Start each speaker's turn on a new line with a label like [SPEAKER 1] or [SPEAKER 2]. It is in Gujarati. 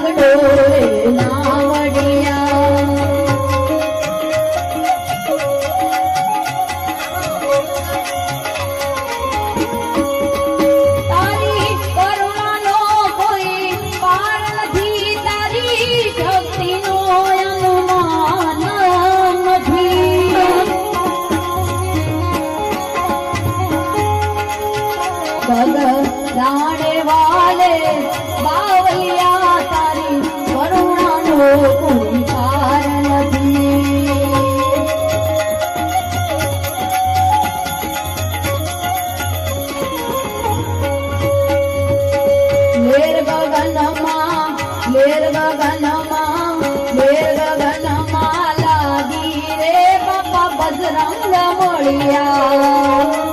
[SPEAKER 1] લાગડો રે નાવડિયા તારી કરુણાનો કોઈ પાર નથી તારી શક્તિનો અનુમાન નથી રાણે વાલે બાવલિયા તારી કરુણાનો કોઈ પાર નથી લેર ગગનમાં લાગી રે બાપા બજરંગ મળ્યા